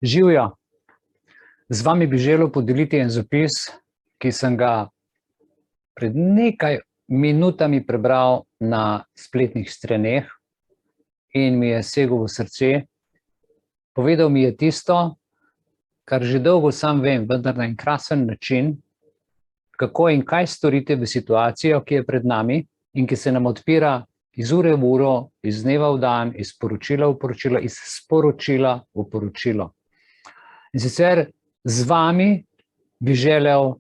Živjo. Z vami bi želel podeliti en zapis, ki sem ga pred nekaj minutami prebral na spletnih straneh in mi je segel v srce. Povedal mi je tisto, kar že dolgo sam vem, vendar na en krasen način, kako in kaj storiti v situacijo, ki je pred nami in ki se nam odpira iz ure v uro, iz dneva v dan, iz poročila v poročilo, iz sporočila v poročilo. In sicer z vami bi želel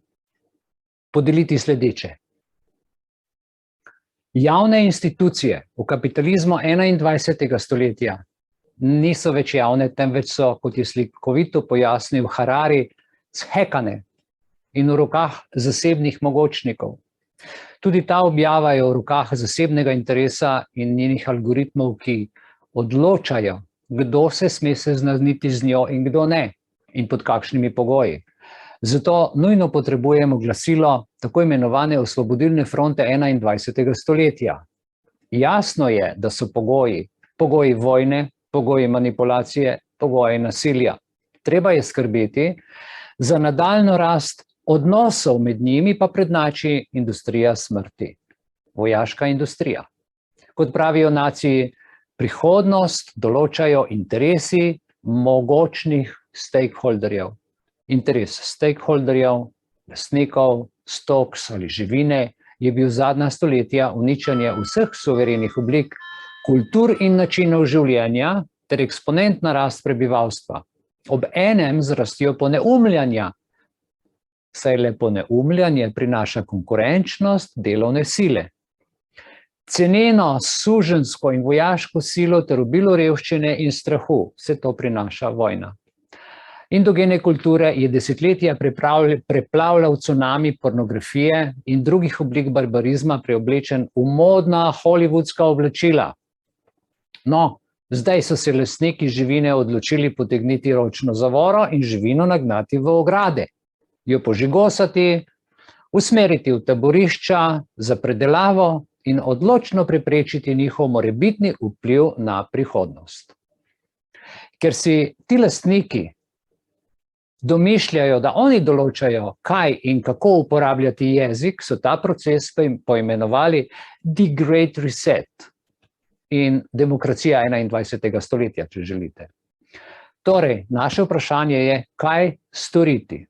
podeliti sledeče. Javne institucije v kapitalizmu 21. stoletja niso več javne, temveč so, kot je slikovito pojasnil Harari, zhekane in v rokah zasebnih mogočnikov. Tudi ta objava je v rokah zasebnega interesa in njenih algoritmov, ki odločajo, kdo se sme seznaniti z njo in kdo ne in pod kakšnimi pogoji. Zato nujno potrebujemo glasilo tako imenovane Osvobodilne fronte 21. stoletja. Jasno je, da so pogoji vojne, pogoji manipulacije, pogoji nasilja. Treba je skrbeti za nadaljnjo rast odnosov, med njimi pa prednjači industrija smrti, vojaška industrija. Kot pravijo naciji, prihodnost določajo interesi mogočnih stakeholderjev. Interes stakeholderjev, lastnikov, stoks ali živine je bil zadnja stoletja uničenje vseh suverenih oblik, kultur in načinov življenja ter eksponentna rast prebivalstva. Ob enem z rastjo poneumljanja, saj le poneumljanje prinaša konkurenčnost delovne sile. Ceneno suženjsko in vojaško silo ter obilo revščine in strahu, vse to prinaša vojna. Indogene kulture je desetletja preplavljal cunami pornografije in drugih oblik barbarizma, preoblečen v modna hollywoodska oblačila. No, zdaj so se lastniki živine odločili potegniti ročno zavoro in živino nagnati v ograde, jo požigosati, usmeriti v taborišča za predelavo in odločno preprečiti njihov morebitni vpliv na prihodnost. Ker si ti lastniki domišljajo, da oni določajo, kaj in kako uporabljati jezik, so ta proces poimenovali The Great Reset in demokracija 21. stoletja, če želite. Torej, naše vprašanje je, kaj storiti?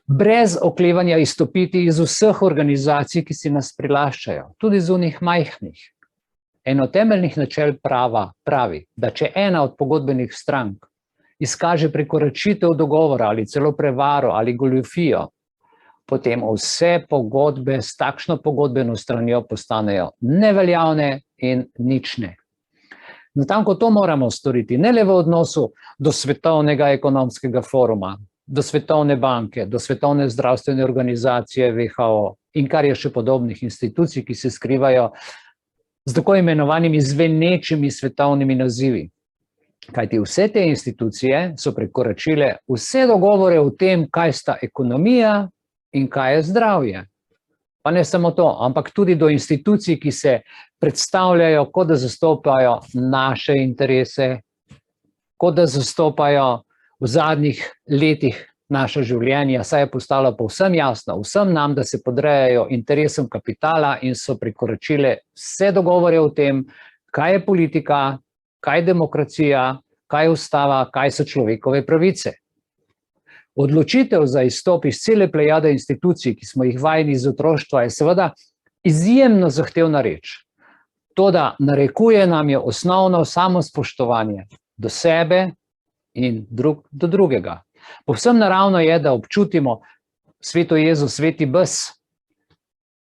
Brez oklevanja izstopiti iz vseh organizacij, ki si nas prilaščajo, tudi z unih majhnih. Eno temeljnih načel prava pravi, da če ena od pogodbenih strank izkaže prekoračitev dogovora ali celo prevaro ali goljufijo, potem vse pogodbe s takšno pogodbeno stranjo postanejo neveljavne in nične. Natanko to moramo storiti, ne le v odnosu do Svetovnega ekonomskega foruma, do Svetovne banke, do Svetovne zdravstvene organizacije WHO in kar je še podobnih institucij, ki se skrivajo z tako imenovanimi zvenečimi svetovnimi nazivi. Kajti vse te institucije so prekoračile vse dogovore o tem, kaj sta ekonomija in kaj je zdravje. Pa ne samo to, ampak tudi do institucij, ki se predstavljajo, kot da zastopajo naše interese, kot da zastopajo v zadnjih letih naša življenja, saj je postalo povsem jasno vsem nam, da se podrejajo interesom kapitala in so prekoračile vse dogovore o tem, kaj je politika, kaj je demokracija, kaj je ustava, kaj so človekove pravice. Odločitev za izstop iz cele plejade institucij, ki smo jih vajeni iz otroštva, je seveda izjemno zahtevna reč. Toda narekuje nam je osnovno samospoštovanje do sebe in drug do drugega. Povsem naravno je, da občutimo sveto jezo, sveti bes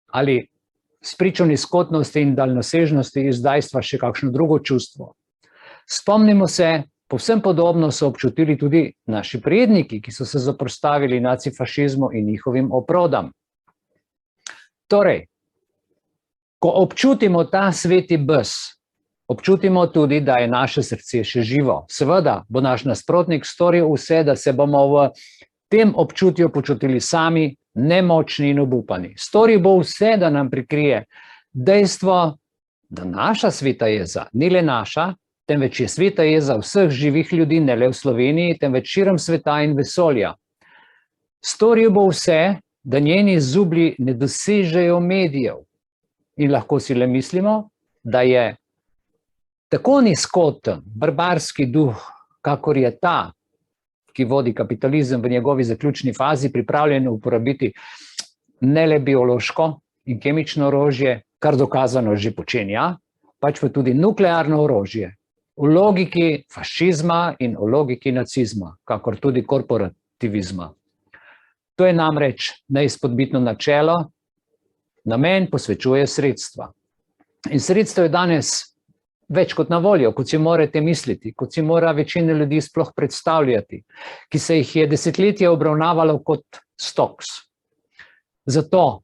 ali spričo nizkotnosti in daljnosežnosti izdajstva še kakšno drugo čustvo. Spomnimo se, povsem podobno so občutili tudi naši predniki, ki so se zoperstavili nacifašizmu in njihovim oprodam. Torej, ko občutimo ta sveti bes, občutimo tudi, da je naše srce še živo. Seveda bo naš nasprotnik storil vse, da se bomo v tem občutju počutili sami, nemočni in obupani. Storil bo vse, da nam prikrije dejstvo, da naša sveta jeza ni le naša, temveč je sveta jeza vseh živih ljudi, ne le v Sloveniji, temveč širom sveta in vesolja. Storil bo vse, da njeni zublji ne dosežejo medijev. In lahko si le mislimo, da je tako nizkoten, barbarski duh, kakor je ta, ki vodi kapitalizem v njegovi zaključni fazi, pripravljen uporabiti ne le biološko in kemično orožje, kar dokazano že počenja, pač pa tudi nuklearno orožje, v logiki fašizma in v logiki nacizma, kakor tudi korporativizma. To je namreč neizpodbitno načelo, namen posvečuje sredstva. In sredstvo je danes več kot na voljo, kot si morate misliti, kot si mora večina ljudi sploh predstavljati, ki se jih je desetletje obravnavalo kot stoks. Zato,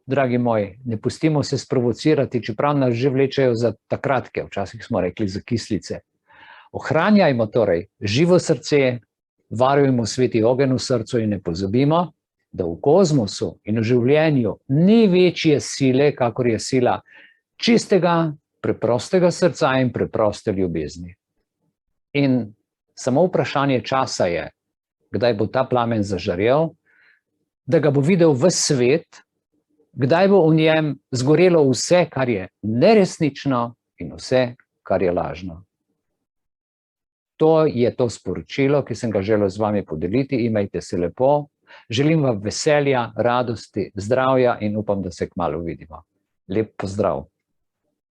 dragi moji, ne pustimo se sprovocirati, čeprav nas že vlečejo za takratke, včasih smo rekli za kislice. Ohranjajmo torej živo srce, varujmo sveti ogenj v srcu in ne pozabimo, da v kozmosu in v življenju ni večje sile, kakor je sila čistega, preprostega srca in preproste ljubezni. In samo vprašanje časa je, kdaj bo ta plamen zažarel, da ga bo videl ves svet, kdaj bo v njem zgorelo vse, kar je neresnično in vse, kar je lažno. To je to sporočilo, ki sem ga želel z vami podeliti. Imejte se lepo. Želim vam veselja, radosti, zdravja in upam, da se kmalu vidimo. Lep pozdrav.